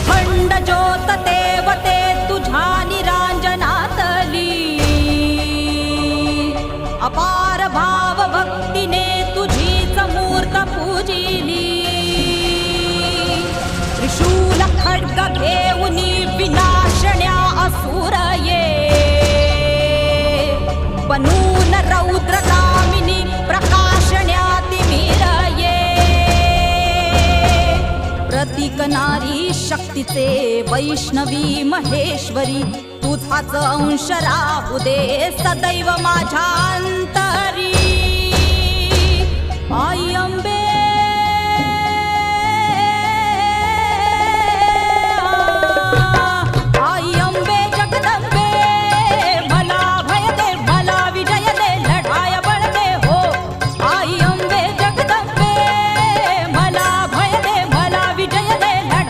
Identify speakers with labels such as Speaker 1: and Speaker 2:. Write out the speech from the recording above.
Speaker 1: अखंड ज्योत देवते तुझ्या निरांजनातली, अपार भाव भक्तीने तुझीच मूर्त पूजिली. त्रिशूल खड्ग घेऊनी विनाशण्या असुर ये, बनून रौद्रगामिनी प्रकाशण्या तिमिर ये. प्रतीक नारी शक्तीचे वैष्णवी महेश्वरी, तुझाच अंश राहू दे सदैव माझ्या अंतरी. आई अंबे आ